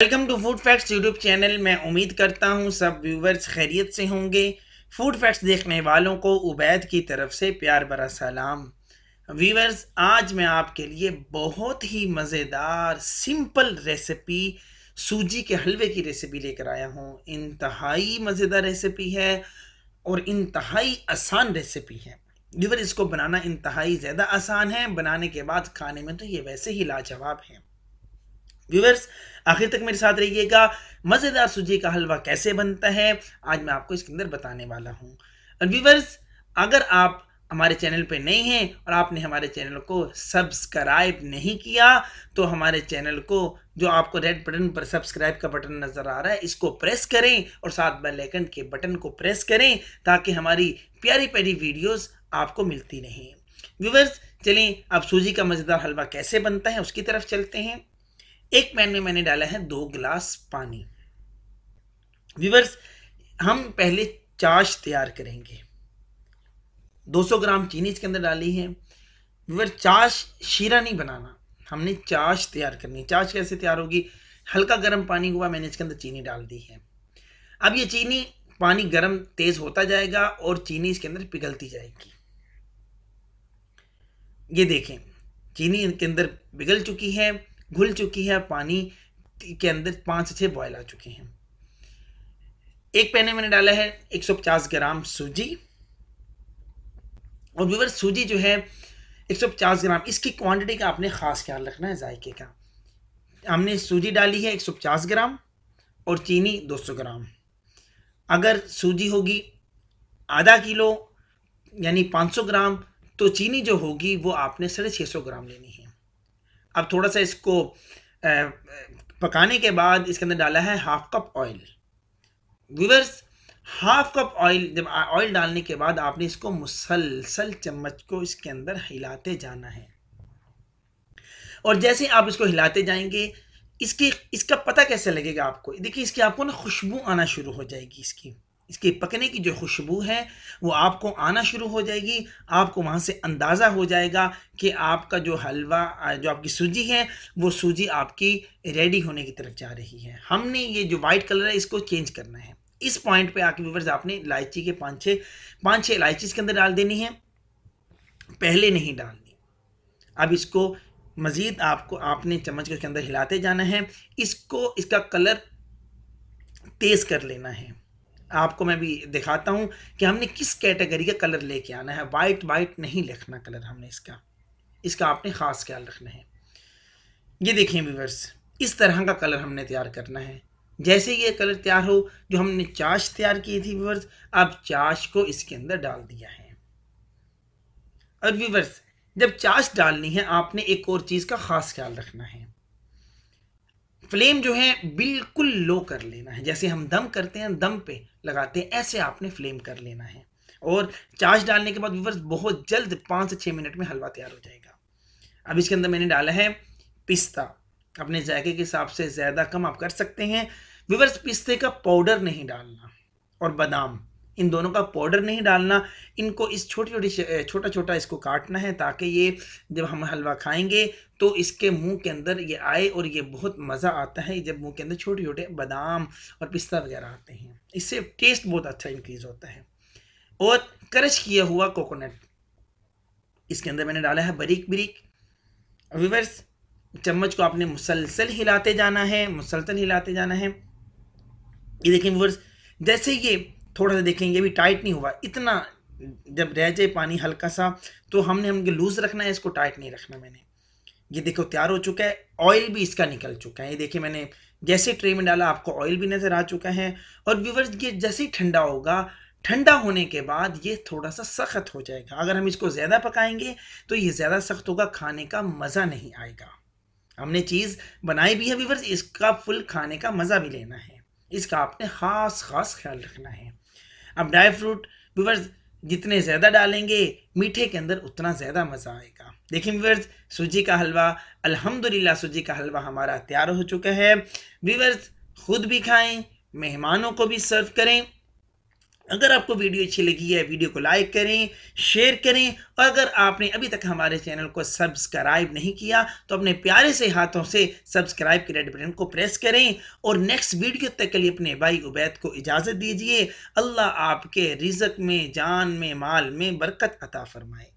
Welcome to food facts YouTube channel. मैं उम्मीद करता हूँ सब व्यूवर्स खैरियत से होंगे। फूड फैक्ट्स देखने वालों को उबैद की तरफ से प्यार भरा सलाम। व्यूवर्स, आज मैं आपके लिए बहुत ही मज़ेदार सिंपल रेसिपी सूजी के हलवे की रेसिपी लेकर आया हूँ। इंतहाई मज़ेदार रेसिपी है और इंतहाई आसान रेसिपी है। व्यूवर, इसको बनाना इंतहाई ज़्यादा आसान है, बनाने के बाद खाने में तो ये वैसे ही लाजवाब है। व्यूवर्स, आखिर तक मेरे साथ रहिएगा। मज़ेदार सूजी का हलवा कैसे बनता है आज मैं आपको इसके अंदर बताने वाला हूँ। और व्यूवर्स, अगर आप हमारे चैनल पे नए हैं और आपने हमारे चैनल को सब्सक्राइब नहीं किया तो हमारे चैनल को, जो आपको रेड बटन पर सब्सक्राइब का बटन नज़र आ रहा है, इसको प्रेस करें और साथ बेल आइकन के बटन को प्रेस करें ताकि हमारी प्यारी प्यारी वीडियोस आपको मिलती रहें। व्यूवर्स, चलें अब सूजी का मज़ेदार हलवा कैसे बनता है उसकी तरफ चलते हैं। एक पैन में मैंने डाला है 2 गिलास पानी। व्यूवर्स, हम पहले चाश तैयार करेंगे। 200 ग्राम चीनी इसके अंदर डाली है। व्यूवर, चाश शीरा नहीं बनाना, हमने चाश तैयार करनी है। चाश कैसे तैयार होगी? हल्का गर्म पानी हुआ, मैंने इसके अंदर चीनी डाल दी है। अब ये चीनी, पानी गर्म तेज होता जाएगा और चीनी इसके अंदर पिघलती जाएगी। ये देखें, चीनी इनके अंदर पिघल चुकी है, घुल चुकी है, पानी के अंदर 5 से 6 बॉयल आ चुके हैं। एक पैन में मैंने डाला है 150 ग्राम सूजी। और व्यूअर, सूजी जो है 150 ग्राम, इसकी क्वांटिटी का आपने खास ख्याल रखना है, जायके का। हमने सूजी डाली है 150 ग्राम और चीनी 200 ग्राम। अगर सूजी होगी आधा किलो यानी 500 ग्राम, तो चीनी जो होगी वो आपने 650 ग्राम लेनी है। अब थोड़ा सा इसको पकाने के बाद इसके अंदर डाला है half cup oil. Viewers, half cup oil, जब ऑयल डालने के बाद आपने इसको मुसलसल चम्मच को इसके अंदर हिलाते जाना है। और जैसे आप इसको हिलाते जाएंगे, इसका पता कैसे लगेगा आपको? देखिए, इसकी आपको ना खुशबू आना शुरू हो जाएगी। इसके पकने की जो खुशबू है वो आपको आना शुरू हो जाएगी। आपको वहाँ से अंदाज़ा हो जाएगा कि आपका जो हलवा, जो आपकी सूजी है, वो सूजी आपकी रेडी होने की तरफ जा रही है। हमने ये जो वाइट कलर है इसको चेंज करना है। इस पॉइंट पे आके व्यूअर्स, आपने इलायची के 5-6 इलायची इसके अंदर डाल देनी है, पहले नहीं डालनी। अब इसको मज़ीद आपने चम्मच के अंदर हिलाते जाना है। इसका कलर तेज़ कर लेना है। आपको मैं भी दिखाता हूं कि हमने किस कैटेगरी का कलर लेके आना है। वाइट नहीं लिखना कलर हमने, इसका आपने ख़ास ख्याल रखना है। ये देखें व्यूअर्स, इस तरह का कलर हमने तैयार करना है। जैसे ये कलर तैयार हो, जो हमने चाश तैयार की थी व्यूअर्स, अब चाश को इसके अंदर डाल दिया है। और व्यूअर्स, जब चाश डालनी है आपने एक और चीज़ का ख़ास ख्याल रखना है। फ्लेम जो है बिल्कुल लो कर लेना है। जैसे हम दम करते हैं, दम पे लगाते हैं, ऐसे आपने फ्लेम कर लेना है। और चाश डालने के बाद व्यूअर्स, बहुत जल्द 5 से 6 मिनट में हलवा तैयार हो जाएगा। अब इसके अंदर मैंने डाला है पिस्ता। अपने जायके के हिसाब से ज़्यादा कम आप कर सकते हैं। व्यूअर्स, पिस्ते का पाउडर नहीं डालना और बादाम, इन दोनों का पाउडर नहीं डालना। इनको इस छोटा छोटा इसको काटना है ताकि ये जब हम हलवा खाएंगे तो इसके मुंह के अंदर ये आए और ये बहुत मज़ा आता है जब मुंह के अंदर छोटे छोटे बादाम और पिस्ता वगैरह आते हैं। इससे टेस्ट बहुत अच्छा इंक्रीज होता है। और क्रश किया हुआ कोकोनट इसके अंदर मैंने डाला है बारीक बारीक। व्यूअर्स, चम्मच को आपने मुसलसल हिलाते जाना है, मुसलसल हिलाते जाना है। ये देखें व्यूअर्स, जैसे ये थोड़ा सा देखें, ये भी टाइट नहीं हुआ, इतना जब रह जाए पानी हल्का सा तो हमने लूज रखना है, इसको टाइट नहीं रखना। मैंने ये देखो तैयार हो चुका है, ऑयल भी इसका निकल चुका है। ये देखिए, मैंने जैसे ट्रे में डाला आपको ऑयल भी नज़र आ चुका है। और व्यूअर्स, ये जैसे ही ठंडा होगा, ठंडा होने के बाद ये थोड़ा सा सख्त हो जाएगा। अगर हम इसको ज़्यादा पकाएंगे तो ये ज़्यादा सख्त होगा, खाने का मज़ा नहीं आएगा। हमने चीज़ बनाई भी है व्यूअर्स, इसका फुल खाने का मज़ा भी लेना है, इसका आपने ख़ास ख्याल रखना है। अब ड्राई फ्रूट व्यूअर्स, जितने ज़्यादा डालेंगे मीठे के अंदर उतना ज़्यादा मज़ा आएगा। देखिए व्यूअर्स, सूजी का हलवा, अल्हम्दुलिल्लाह सूजी का हलवा हमारा तैयार हो चुका है। व्यूअर्स, खुद भी खाएं, मेहमानों को भी सर्व करें। अगर आपको वीडियो अच्छी लगी है, वीडियो को लाइक करें, शेयर करें, और अगर आपने अभी तक हमारे चैनल को सब्सक्राइब नहीं किया तो अपने प्यारे से हाथों से सब्सक्राइब के रेड बटन को प्रेस करें। और नेक्स्ट वीडियो तक के लिए अपने भाई उबैद को इजाज़त दीजिए। अल्लाह आपके रिज़्क में, जान में, माल में बरकत अता फरमाए।